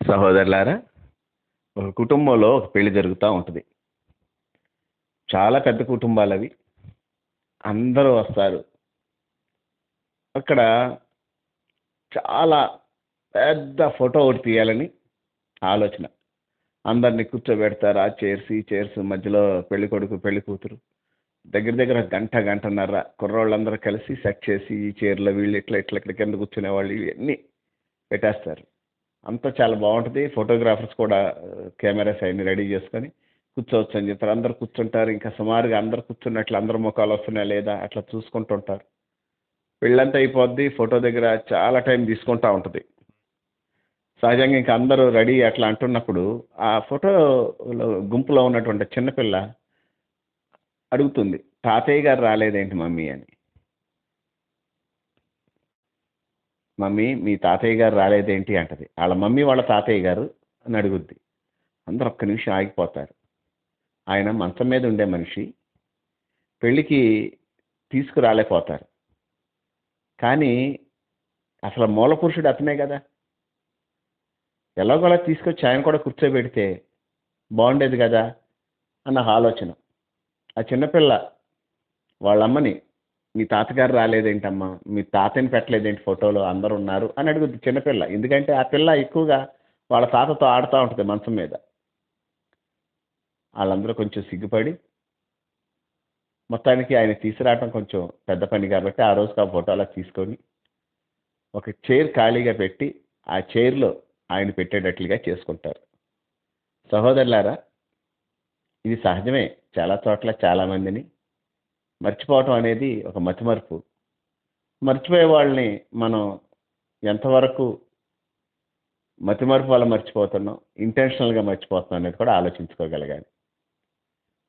సహోదరులారా, ఒక కుటుంబంలో ఒక పెళ్లి జరుగుతూ ఉంటుంది. చాలా పెద్ద కుటుంబాలు అవి. అందరూ వస్తారు. అక్కడ చాలా పెద్ద ఫోటో ఒకటి తీయాలని ఆలోచన. అందరినీ కూర్చోబెడతారు. ఆ చైర్స్ ఈ చైర్స్ మధ్యలో పెళ్లి కొడుకు పెళ్లి కూతురు దగ్గర దగ్గర గంట గంటన్నర కుర్రోళ్ళందరూ కలిసి సెట్ చేసి ఈ చైర్లో వీళ్ళు ఇట్లా ఇట్లా ఇక్కడ కింద కూర్చునేవాళ్ళు ఇవన్నీ పెట్టేస్తారు. అంతా చాలా బాగుంటుంది. ఫోటోగ్రాఫర్స్ కూడా కెమెరాస్ అన్ని రెడీ చేసుకొని కూర్చోవచ్చు అని చెప్తారు. అందరు కూర్చుంటారు. ఇంకా సుమారుగా అందరు కూర్చున్నట్లు అందరు ముఖాలు వస్తున్నాయా లేదా అట్లా చూసుకుంటుంటారు. పెళ్ళంతా అయిపోద్ది. ఫోటో దగ్గర చాలా టైం తీసుకుంటా ఉంటుంది. సహజంగా ఇంకా అందరూ రెడీ అట్లా అంటున్నప్పుడు ఆ ఫోటోలో గుంపులో ఉన్నటువంటి చిన్నపిల్ల అడుగుతుంది, తాతయ్య గారు రాలేదేంటి మమ్మీ అని. మమ్మీ మీ తాతయ్య గారు రాలేదేంటి అంటది. వాళ్ళ మమ్మీ వాళ్ళ తాతయ్య గారు అని అడుగుద్ది. అందరు ఒక్క నిమిషం ఆగిపోతారు. ఆయన మంచం మీద ఉండే మనిషి, పెళ్ళికి తీసుకురాలేకపోతారు. కానీ అసలు మూల పురుషుడు అతనే కదా. ఎలాగోలా తీసుకొచ్చి ఆయన కూడా కూర్చోబెడితే బాగుండేది కదా అన్న ఆలోచన. ఆ చిన్నపిల్ల వాళ్ళమ్మని, మీ తాతగారు రాలేదేంటమ్మా, మీ తాతని పెట్టలేదేంటి ఫోటోలో అందరు ఉన్నారు అని అడుగుద్ది చిన్నపిల్ల. ఎందుకంటే ఆ పిల్ల ఎక్కువగా వాళ్ళ తాతతో ఆడుతూ ఉంటుంది మంచం మీద. వాళ్ళందరూ కొంచెం సిగ్గుపడి, మొత్తానికి ఆయన తీసుకురావడం కొంచెం పెద్ద పని కాబట్టి ఆ రోజుకి ఆ ఫోటో అలా తీసుకొని ఒక చైర్ ఖాళీగా పెట్టి ఆ చైర్లో ఆయన పెట్టేటట్లుగా చేసుకుంటారు. సహోదరులారా, ఇది సహజమే. చాలా చోట్ల చాలామందిని మర్చిపోవటం అనేది ఒక మతిమరుపు. మర్చిపోయే వాళ్ళని మనం ఎంతవరకు మతిమరుపు వల్ల మర్చిపోతున్నాం, ఇంటెన్షనల్గా మర్చిపోతున్నాం అనేది కూడా ఆలోచించుకోగలగాలి.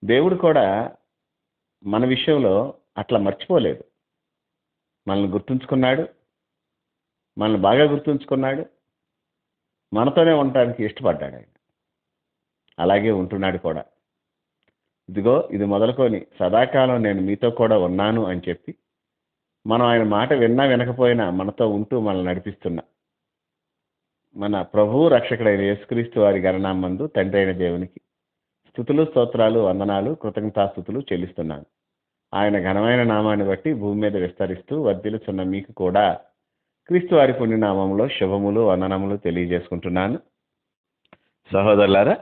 దేవుడు కూడా మన విషయంలో అట్లా మర్చిపోలేదు. మనల్ని గుర్తుంచుకున్నాడు, మనల్ని బాగా గుర్తుంచుకున్నాడు, మనతోనే ఉండటానికి ఇష్టపడ్డాడు ఆయన. అలాగే ఉంటున్నాడు కూడా. ఇదిగో ఇది మొదలుకొని సదాకాలం నేను మీతో కూడా ఉన్నాను అని చెప్పి మనం ఆయన మాట విన్నా వినకపోయినా మనతో ఉంటూ మనల్ని నడిపిస్తున్నా మన ప్రభువు రక్షకుడైన యేసుక్రీస్తు వారి గణనామందు తండ్రి అయిన దేవునికి స్తుతులు స్తోత్రాలు వందనాలు కృతజ్ఞతాస్తుతులు చెల్లిస్తున్నాను. ఆయన ఘనమైన నామాన్ని బట్టి భూమి మీద విస్తరిస్తూ వర్ధిల్లుచున్న మీకు కూడా క్రీస్తు వారి పుణ్యనామంలో శుభములు వందనములు తెలియజేసుకుంటున్నాను. సహోదరులారా,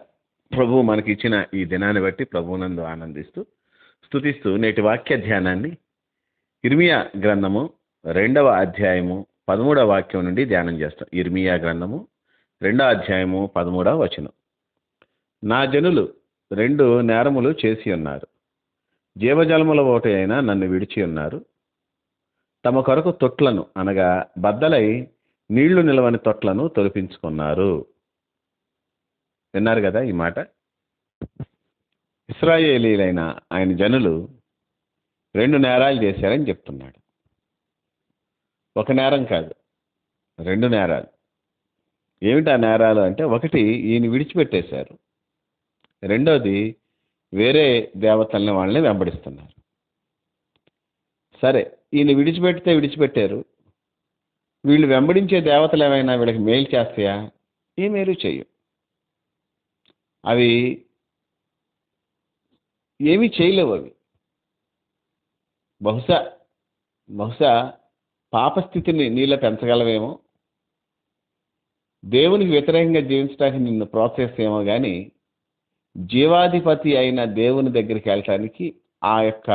ప్రభువు మనకి ఇచ్చిన ఈ దినాన్ని బట్టి ప్రభువునందు ఆనందిస్తూ స్తుతిస్తూ నేటి వాక్య ధ్యానాన్ని ఇర్మియా గ్రంథము 2వ అధ్యాయము 13వ వాక్యం నుండి ధ్యానం చేస్తాం. ఇర్మియా గ్రంథము 2వ అధ్యాయము 13వ వచనం. నా జనులు 2 నేరములు చేసి ఉన్నారు, జీవజలముల ఓట అయినా నన్ను విడిచి ఉన్నారు. తమ కొరకు తొట్లను అనగా బద్దలై నీళ్లు నిలవని తొట్లను తొలిపించుకున్నారు. విన్నారు కదా ఈ మాట. ఇశ్రాయేలీలైన ఆయన జనులు 2 నేరాలు చేశారని చెప్తున్నాడు. ఒక నేరం కాదు, 2 నేరాలు. ఏమిటి ఆ నేరాలు అంటే, ఒకటి ఈయన విడిచిపెట్టేశారు, రెండోది వేరే దేవతల్ని వాళ్ళని వెంబడిస్తున్నారు. సరే, ఈయన విడిచిపెడితే విడిచిపెట్టారు. వీళ్ళు వెంబడించే దేవతలు ఏమైనా వీళ్ళకి మేలు చేస్తాయా? ఏ మేలు చేయు. అవి ఏమీ చేయలేవు. అవి బహుశా పాపస్థితిని నీలో పెంచగలవేమో, దేవునికి వ్యతిరేకంగా జీవించడానికి నిన్ను ప్రోత్సహిస్తేమో కానీ జీవాధిపతి అయిన దేవుని దగ్గరికి వెళ్ళటానికి ఆ యొక్క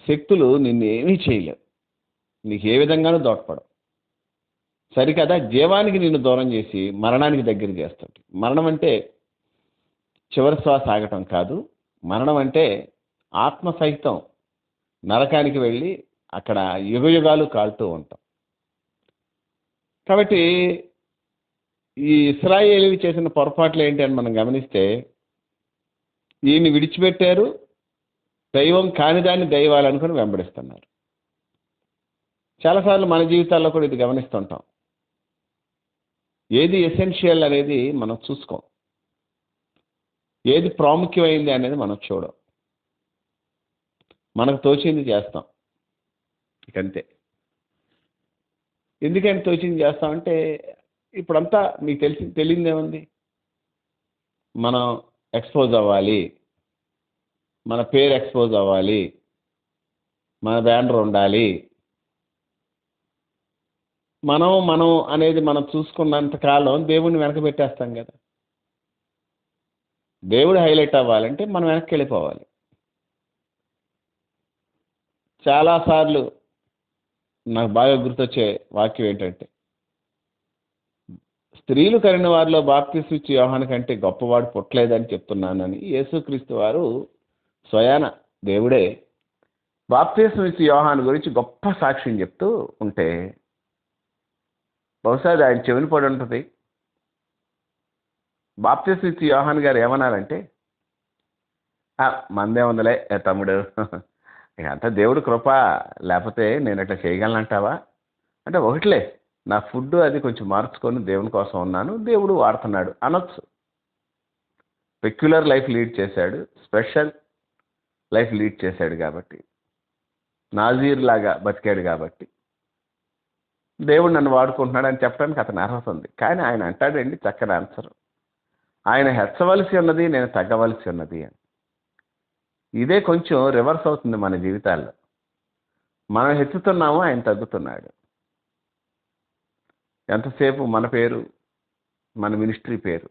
శక్తులు నిన్ను ఏమీ చేయలేవు. నీకు ఏ విధంగానూ దోడ్పడవు. సరికదా, జీవానికి నిన్ను దూరం చేసి మరణానికి దగ్గర చేస్తాడు. మరణం అంటే చివరి శ్వాస ఆగటం కాదు. మరణం అంటే ఆత్మ సహితం నరకానికి వెళ్ళి అక్కడ యుగయుగాలు కాలుతూ ఉంటాం. కాబట్టి ఈ ఇశ్రాయేలీలు చేసిన పొరపాట్లు ఏంటి అని మనం గమనిస్తే, ఈయన విడిచిపెట్టారు, దైవం కాని దాన్ని దైవాలనుకుని వెంబడిస్తున్నారు. చాలాసార్లు మన జీవితాల్లో కూడా ఇది గమనిస్తుంటాం. ఏది ఎసెన్షియల్ అనేది మనం చూసుకోం, ఏది ప్రాముఖ్యమైంది అనేది మనం చూడం. మనకు తోచింది చేస్తాం, ఇకంతే. ఎందుకని తోచింది చేస్తామంటే ఇప్పుడంతా మీకు తెలియదేముంది, మనం ఎక్స్పోజ్ అవ్వాలి, మన పేరు ఎక్స్పోజ్ అవ్వాలి, మన బ్యానర్ ఉండాలి, మనం మనం అనేది మనం చూసుకున్నంత కాలం దేవుడిని వెనక పెట్టేస్తాం కదా. దేవుడు హైలైట్ అవ్వాలంటే మనం వెనక్కి వెళ్ళిపోవాలి. చాలాసార్లు నాకు బాగా గుర్తొచ్చే వాక్యం ఏంటంటే, స్త్రీలు కనిన వారిలో బాప్తిస్మ ఇచ్చే యోహాను కంటే గొప్పవాడు పుట్టలేదని చెప్తున్నానని యేసుక్రీస్తు వారు స్వయాన దేవుడే బాప్తిస్మ ఇచ్చే యోహాను గురించి గొప్ప సాక్ష్యం చెప్తూ ఉంటే, బహుశా అది ఆయన చెవిని పడి ఉంటుంది. బాప్తిస్మ ఇచ్చే యోహాను గారు ఏమన్నారంటే, మందే ఉందలే తమ్ముడు, అంతా దేవుడు కృప, లేకపోతే నేను ఇట్లా చేయగలనంటావా అంటే, ఒకటిలే నా ఫుడ్ అది కొంచెం మార్చుకొని దేవుని కోసం ఉన్నాను, దేవుడు వాడుతున్నాడు అనొచ్చు. పెక్యులర్ లైఫ్ లీడ్ చేశాడు, స్పెషల్ లైఫ్ లీడ్ చేశాడు కాబట్టి, నాజీర్ లాగా బతికాడు కాబట్టి దేవుడు నన్ను వాడుకుంటున్నాడు అని చెప్పడానికి అతని అర్హత ఉంది. కానీ ఆయన అంటాడండి చక్కని ఆన్సర్, ఆయన హెచ్చవలసి ఉన్నది, నేను తగ్గవలసి ఉన్నది అని. ఇదే కొంచెం రివర్స్ అవుతుంది మన జీవితాల్లో. మనం హెచ్చుతున్నాము, ఆయన తగ్గుతున్నాడు. ఎంతసేపు మన పేరు, మన మినిస్ట్రీ పేరు,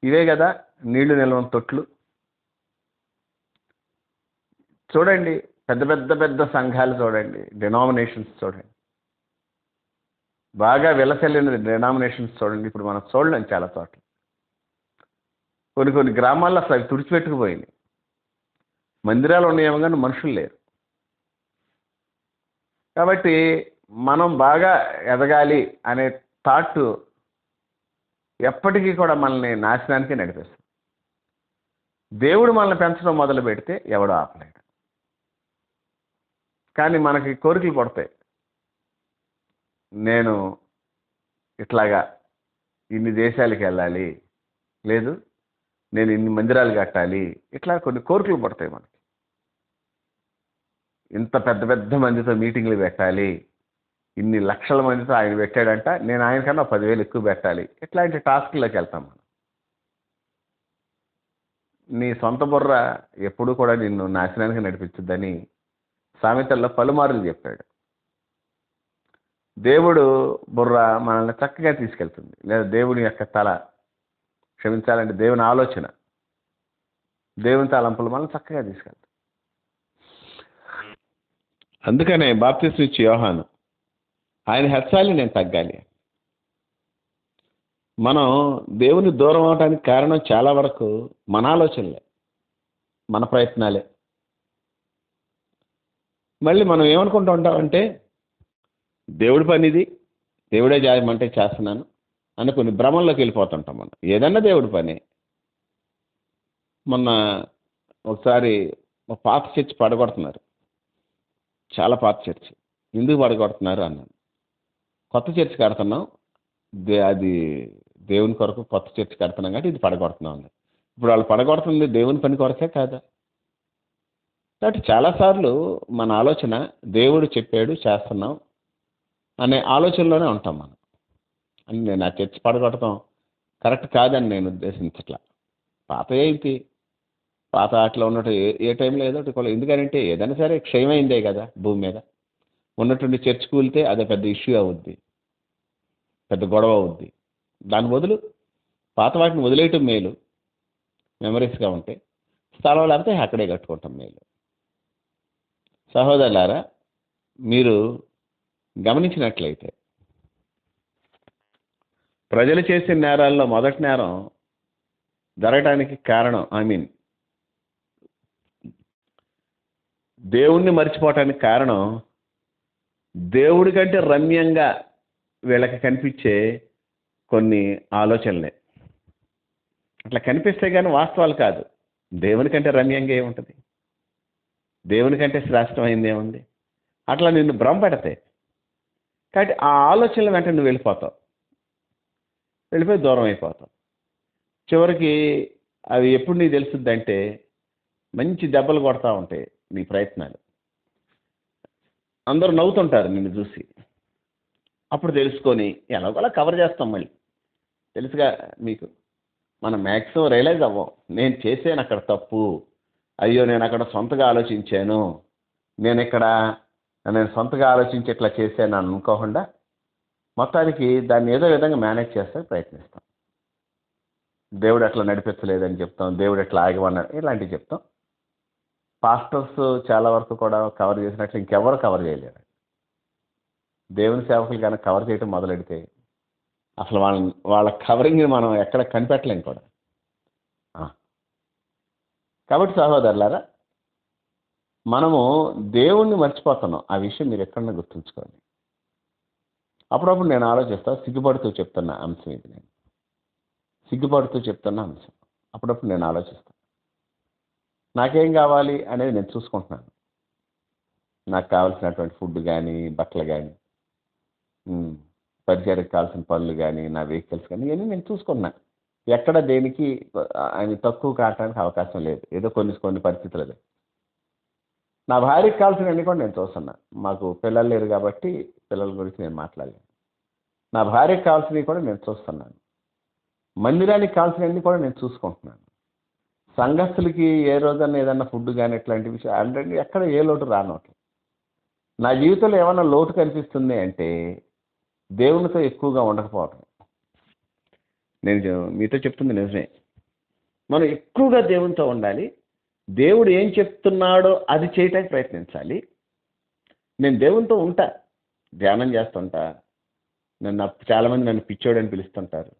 ఇవే కదా నీళ్లు నిల్వని తొట్లు. చూడండి, పెద్ద పెద్ద పెద్ద సంఘాలు చూడండి, డినామినేషన్స్ చూడండి, బాగా విలసెల్లిన డినామినేషన్స్ చూడండి. ఇప్పుడు మనం చూడలేం చాలా చోట్ల. కొన్ని గ్రామాల్లో అసలు అవి తుడిచిపెట్టుకుపోయింది. మందిరాలు ఉన్నాయేమో కానీ మనుషులు లేరు. కాబట్టి మనం బాగా ఎదగాలి అనే థాట్ ఎప్పటికీ కూడా మనల్ని నాశనానికి నడిపిస్తుంది. దేవుడు మనల్ని పెంచడం మొదలు పెడితే ఎవడో ఆపలేడు. కానీ మనకి కోరికలు పడతాయి, నేను ఇట్లాగా ఇన్ని దేశాలకు వెళ్ళాలి, లేదు నేను ఇన్ని మందిరాలు కట్టాలి, ఇట్లా కొన్ని కోరికలు పడతాయి మనకి. ఇంత పెద్ద పెద్ద మందితో మీటింగ్లు పెట్టాలి, ఇన్ని లక్షల మందితో ఆయన పెట్టాడంట, నేను ఆయన కన్నా 10,000 ఎక్కువ పెట్టాలి, ఇట్లాంటి టాస్క్లోకి వెళ్తాం మనం. నీ సొంత బుర్ర ఎప్పుడూ కూడా నిన్ను నాశనానికి నడిపించుద్దని సామెతల్లో పలుమార్లు చెప్పాడు. దేవుడు బుర్ర మనల్ని చక్కగా తీసుకెళ్తుంది, లేదా దేవుని యొక్క తల, క్షమించాలంటే దేవుని ఆలోచన, దేవుని తలంపులు మనల్ని చక్కగా తీసుకెళ్తాయి. అందుకనే బాప్తిస్మ ఇచ్చే యోహాను ఆయన హెచ్చాలి, నేను తగ్గాలి. మనం దేవుని దూరం అవడానికి కారణం చాలా వరకు మన ఆలోచనలే, మన ప్రయత్నాలే. మళ్ళీ మనం ఏమనుకుంటూ ఉంటామంటే, దేవుడి పనిది, దేవుడే చేయమంటే చేస్తున్నాను అని కొన్ని భ్రమంలోకి వెళ్ళిపోతుంటాం మనం. ఏదన్నా దేవుడి పని. మొన్న ఒకసారి ఒక పాత చర్చి పడగొడుతున్నారు, చాలా పాత చర్చి. ఎందుకు పడగొడుతున్నారు అన్నాను. కొత్త చర్చి కడుతున్నాం, అది దేవుని కొరకు కొత్త చర్చి కడుతున్నాం కాబట్టి ఇది పడగొడుతున్నాం అన్నారు. ఇప్పుడు వాళ్ళు పడగొడుతుంది దేవుని పని కొరకే కాదా? కాబట్టి చాలాసార్లు మన ఆలోచన దేవుడు చెప్పాడు చేస్తున్నాం అనే ఆలోచనలోనే ఉంటాం మనం. అని నేను ఆ చర్చి పడగొట్టడం కరెక్ట్ కాదని నేను ఉద్దేశించట్లా. పాత ఏంటి, పాత ఆటలో ఉన్నట్టు ఏ టైంలో ఏదో ఒకటి. ఎందుకంటే ఏదైనా సరే క్షయమైందే కదా భూమి మీద. ఉన్నటువంటి చర్చ్ కూలితే అదే పెద్ద ఇష్యూ అవుద్ది, పెద్ద గొడవ అవుద్ది. దాని బదులు పాత వాటిని వదిలేయటం మేలు, మెమరీస్గా ఉంటే. స్థలం లేకపోతే అక్కడే కట్టుకుంటాం మేలు. సహోదరులారా, మీరు గమనించినట్లయితే ప్రజలు చేసే నేరాల్లో మొదటి నేరం జరగటానికి కారణం, దేవుణ్ణి మర్చిపోవటానికి కారణం, దేవుడి కంటే రమ్యంగా వీళ్ళకి కనిపించే కొన్ని ఆలోచనలే. అట్లా కనిపిస్తే కానీ వాస్తవాలు కాదు. దేవుని కంటే రమ్యంగా ఏముంటుంది, దేవుని కంటే శ్రేష్టమైంది ఏముంది? అట్లా నిన్ను భ్రమ పెడతాయి. కాబట్టి ఆ ఆలోచనల వెంట నువ్వు వెళ్ళిపోయి దూరం అయిపోతావు. చివరికి అవి ఎప్పుడు నీకు తెలుస్తుంది అంటే, మంచి దెబ్బలు కొడతా ఉంటాయి నీ ప్రయత్నాలు. అందరూ నవ్వుతుంటారు నిన్ను చూసి. అప్పుడు తెలుసుకొని ఎలాగోలా కవర్ చేస్తాం మళ్ళీ. తెలుసుగా మీకు. మనం మ్యాక్సిమం రియలైజ్ అవ్వం. నేను చేశాను అక్కడ తప్పు, అయ్యో నేను అక్కడ సొంతగా ఆలోచించాను, నేను నేను సొంతగా ఆలోచించి ఇట్లా చేశాను అని అనుకోకుండా మొత్తానికి దాన్ని ఏదో విధంగా మేనేజ్ చేస్తానికి ప్రయత్నిస్తాం. దేవుడు అట్లా నడిపించలేదని చెప్తాం, దేవుడు ఎట్లా ఆగమన్నాడు, ఇలాంటివి చెప్తాం. పాస్టర్స్ చాలా వరకు కూడా కవర్ చేసినట్లు ఇంకెవరు కవర్ చేయలేరు. దేవుని సేవకులు కనుక కవర్ చేయడం మొదలెడితే అసలు వాళ్ళ కవరింగ్ని మనం ఎక్కడ కనిపెట్టలేం కూడా. కాబట్టి సహోదరులారా, మనము దేవుణ్ణి మర్చిపోతున్నాం. ఆ విషయం మీరు ఎక్కడన్నా గుర్తుంచుకోండి. అప్పుడప్పుడు నేను ఆలోచిస్తాను, సిగ్గుపడుతూ చెప్తున్న అంశం ఇది. నేను సిగ్గుపడుతూ చెప్తున్న అంశం. అప్పుడప్పుడు నేను ఆలోచిస్తాను, నాకేం కావాలి అనేది నేను చూసుకుంటున్నాను. నాకు కావాల్సినటువంటి ఫుడ్ కానీ, బట్టలు కానీ, పరిచయకు కావాల్సిన పనులు కానీ, నా వెహికల్స్ కానీ, ఇవన్నీ నేను చూసుకుంటున్నాను. ఎక్కడ దేనికి ఆయన తక్కువ కావడానికి అవకాశం లేదు. ఏదో కొన్ని పరిస్థితులు. నా భార్యకి కావాల్సినవన్నీ కూడా నేను చూస్తున్నాను. మాకు పిల్లలు లేరు కాబట్టి పిల్లల గురించి నేను మాట్లాడలేను. నా భార్యకి కావాల్సినవి కూడా నేను చూస్తున్నాను. మందిరానికి కావాల్సినవన్నీ కూడా నేను చూసుకుంటున్నాను. సంఘస్థులకి ఏ రోజన్నా ఏదన్నా ఫుడ్ కానీ ఇట్లాంటి విషయం ఆల్రెడీ ఎక్కడ ఏ లోటు రానట్లేదు. నా జీవితంలో ఏమన్నా లోటు కనిపిస్తుంది అంటే దేవునితో ఎక్కువగా ఉండకపోవటం. నేను మీతో చెప్తుంది నిజమే. మనం ఎక్కువగా దేవునితో ఉండాలి. దేవుడు ఏం చెప్తున్నాడో అది చేయటానికి ప్రయత్నించాలి. నేను దేవునితో ఉంటా, ధ్యానం చేస్తుంటా. చాలామంది నన్ను పిచ్చోడు అని పిలుస్తుంటారు.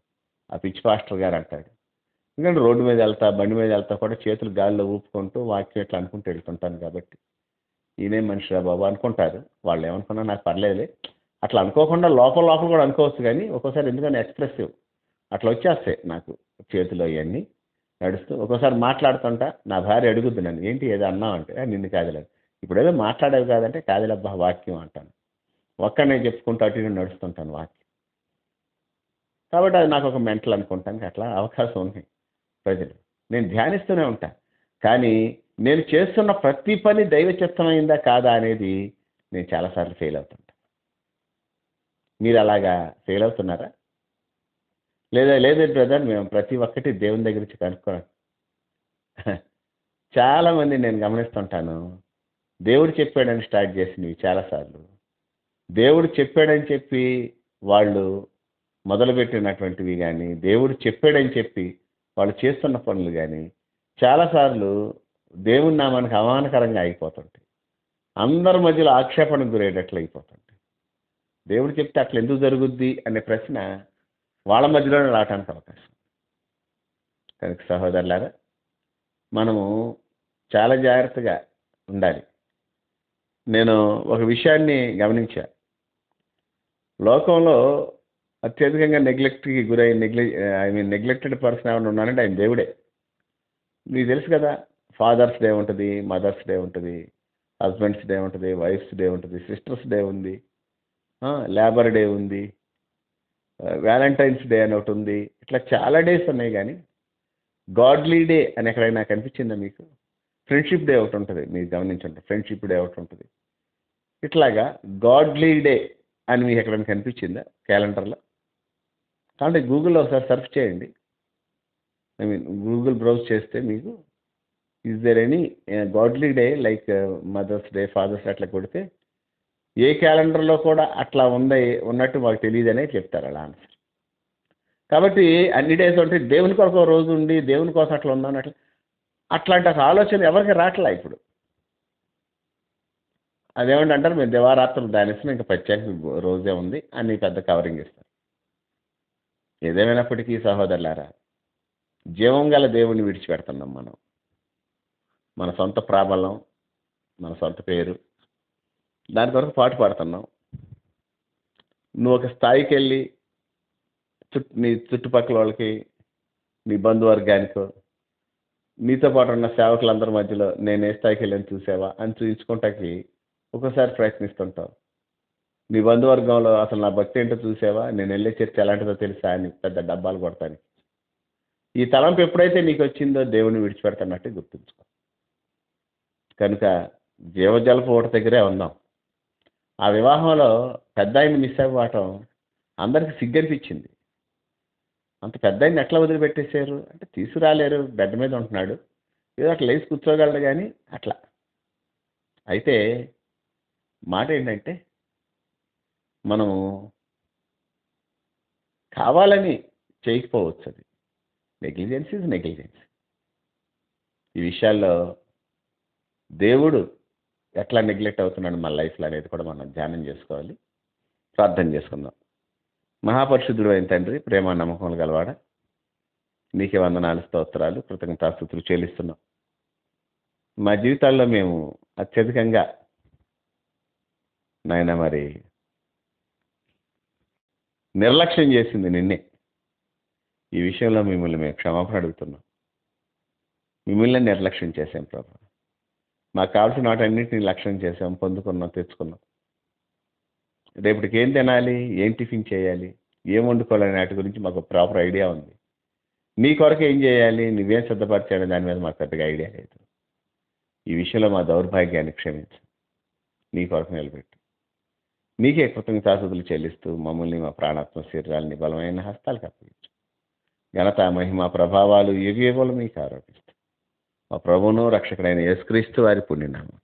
ఆ పిచ్చి పాస్టర్ గారు అంటాడు. ఎందుకంటే రోడ్డు మీద వెళ్తా, బండి మీద వెళ్తా కూడా చేతులు గాలిలో ఊపుకుంటూ వాక్యం ఇట్లా అనుకుంటూ వెళ్తుంటాను కాబట్టి ఈయనేం మనిషిరా బాబు అనుకుంటారు. వాళ్ళు ఏమనుకున్నా నాకు పర్లేదులే. అట్లా అనుకోకుండా లోపల కూడా అనుకోవచ్చు, కానీ ఒక్కోసారి ఎందుకని ఎక్స్ప్రెసివ్ అట్లా వచ్చేస్తాయి నాకు చేతిలో ఇవన్నీ నడుస్తూ. ఒక్కోసారి మాట్లాడుతుంటా, నా భార్య అడుగుద్ది నన్ను, ఏంటి ఏదో అన్నావు అంటే నిన్ను కాదులేదు, ఇప్పుడు ఏదో మాట్లాడేవి కాదంటే కాదులబ్బా వాక్యం అంటాను. ఒక్కనే చెప్పుకుంటూ అటు ఇటు నడుస్తుంటాను వాక్యం. కాబట్టి అది నాకు ఒక మెంటల్ అనుకుంటానికి అట్లా అవకాశం ఉంది ప్రజలు. నేను ధ్యానిస్తూనే ఉంటా, కానీ నేను చేస్తున్న ప్రతి పని దైవ చిత్తమైందా కాదా అనేది నేను చాలాసార్లు ఫెయిల్ అవుతుంటా. మీరు అలాగా ఫెయిల్ అవుతున్నారా? లేదే బ్రదర్, మేము ప్రతి ఒక్కటి దేవుని దగ్గర నుంచి కనుక్కోవాలి. చాలామంది నేను గమనిస్తుంటాను, దేవుడు చెప్పాడని స్టార్ట్ చేసినవి చాలాసార్లు దేవుడు చెప్పాడని చెప్పి వాళ్ళు మొదలుపెట్టినటువంటివి కానీ, దేవుడు చెప్పాడని చెప్పి వాళ్ళు చేస్తున్న పనులు కానీ చాలాసార్లు దేవుని నామానికి అవమానకరంగా అయిపోతుంటాయి. అందరి మధ్యలో ఆక్షేపణకు గురయ్యేటట్లు అయిపోతుంటాయి. దేవుడు చెప్తే అట్లా ఎందుకు జరుగుద్ది అనే ప్రశ్న వాళ్ళ మధ్యలోనే రావడానికి అవకాశం. కనుక సహోదరులారా, మనము చాలా జాగ్రత్తగా ఉండాలి. నేను ఒక విషయాన్ని గమనించా. లోకంలో అత్యధికంగా నెగ్లెక్ట్కి గురై నెగ్లెక్టెడ్ పర్సన్ ఏమైనా ఉన్నానంటే ఆయన దేవుడే. మీకు తెలుసు కదా, ఫాదర్స్ డే ఉంటుంది, మదర్స్ డే ఉంటుంది, హస్బెండ్స్ డే ఉంటుంది, వైఫ్స్ డే ఉంటుంది, సిస్టర్స్ డే ఉంది, లేబర్ డే ఉంది, వ్యాలంటైన్స్ డే అని ఒకటి ఉంది. ఇట్లా చాలా డేస్ ఉన్నాయి. కానీ గాడ్లీ డే అని ఎక్కడైనా కనిపించిందా మీకు? ఫ్రెండ్షిప్ డే ఒకటి ఉంటుంది, మీరు గమనించండి. ఫ్రెండ్షిప్ డే ఒకటి ఉంటుంది. ఇట్లాగా గాడ్లీ డే అని మీకు ఎక్కడైనా కనిపించిందా క్యాలెండర్లో? కాబట్టి గూగుల్లో ఒకసారి సెర్చ్ చేయండి. గూగుల్ బ్రౌజ్ చేస్తే మీకు is there any godly day like mother's day, father's day అట్లా కొడితే ఏ క్యాలెండర్లో కూడా అట్లా ఉన్నట్టు మాకు తెలియదనే చెప్తారు అలా ఆన్సర్. కాబట్టి అన్ని డేస్ ఉంటే దేవుని కొరకు ఒక రోజు ఉండి దేవుని కోసం అట్లా ఉందని అట్లాంటి ఆలోచన ఎవరికి రావట్లా ఇప్పుడు. అదేమంటే అంటారు, మేము దివారాత్రులు దానిస్తాం, ఇంకా ప్రత్యేక రోజే ఉంది అని పెద్ద కవరింగ్ ఇస్తారు. ఏదేమైనప్పటికీ సహోదరులారా, జీవం గల దేవుణ్ణి విడిచిపెడుతున్నాం మనం. మన సొంత ప్రాబల్యం, మన సొంత పేరు, దాని కొరకు పాటు పాడుతున్నాం. నువ్వు ఒక స్థాయికి వెళ్ళి నీ చుట్టుపక్కల వాళ్ళకి, నీ బంధువర్గానికో, నీతో పాటు ఉన్న సేవకులందరి మధ్యలో నేను ఏ స్థాయికి వెళ్ళని చూసావా అని చూపించుకుంటాకి ఒక్కోసారి ప్రయత్నిస్తుంటావు. నీ బంధువర్గంలో అసలు నా భక్తి ఏంటో చూసావా, నేను వెళ్ళే చర్చ ఎలాంటిదో తెలుసా అని పెద్ద డబ్బాలు కొడతాను. ఈ తలంపు ఎప్పుడైతే నీకు వచ్చిందో దేవుని విడిచిపెడతానంటే గుర్తుంచుకో. కనుక జీవజలపు ఓట దగ్గరే ఉందాం. ఆ వివాహంలో పెద్ద ఆయన మిస్ అవ్వటం అందరికి సిగ్గనిపించింది. అంత పెద్ద ఆయన ఎట్లా వదిలిపెట్టేశారు అంటే, తీసుకురాలేరు, బెడ్ మీద ఉంటున్నాడు, ఏదో అట్లా లేచి కూర్చోగలడు కానీ అట్లా. అయితే మాట ఏంటంటే, మనం కావాలని చేయకపోవచ్చు. అది నెగ్లిజెన్స్ ఈజ్ నెగ్లిజెన్స్. ఈ విషయాల్లో దేవుడు ఎట్లా నెగ్లెక్ట్ అవుతున్నాడు మన లైఫ్లో అనేది కూడా మనం ధ్యానం చేసుకోవాలి. ప్రార్థన చేసుకుందాం. మహాపరిశుద్ధుడు అయిన తండ్రి, ప్రేమ నమ్మకములు గలవాడ, నీకే వందనాలు, స్తోత్రాలు, కృతజ్ఞతాస్తుతులు చెల్లిస్తున్నాం. మా జీవితాల్లో మేము అత్యధికంగా నాయన మరి నిర్లక్ష్యం చేసింది నిన్నే. ఈ విషయంలో మిమ్మల్ని మేము క్షమాపణ అడుగుతున్నాం. మిమ్మల్ని నిర్లక్ష్యం చేశాం ప్రభు. మాకు కావాల్సిన వాటన్నింటినీ లక్ష్యం చేసాం, పొందుకున్నాం, తెచ్చుకున్నాం. రేపటికి ఏం తినాలి, ఏం టిఫిన్ చేయాలి, ఏం వండుకోవాలనే వాటి గురించి మాకు ప్రాపర్ ఐడియా ఉంది. నీ కొరకు ఏం చేయాలి, నువ్వేం సిద్ధపరచాలి, దాని మీద మాకు పెద్దగా ఐడియా లేదు. ఈ విషయంలో మా దౌర్భాగ్యాన్ని క్షమించు, నీ కొరకు నిలబెట్టు. నీకే కృతజ్ఞతాస్తుతులు చెల్లిస్తూ మమ్మల్ని, మా ప్రాణాత్మ శరీరాలని బలమైన హస్తాలకు అప్పగించు. ఘనత, మహిమ, ప్రభావాలు యుగయుగములు మీకు ఆరోపిస్తూ మా ప్రభువును రక్షకుడైన యేసుక్రీస్తు వారి పుణ్యనామం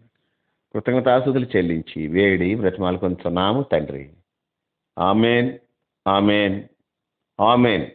కృతజ్ఞతాస్తుతులు చెల్లించి వేడి బ్రతిమాలు కొంచున్నాము తండ్రి. Amen, amen, amen.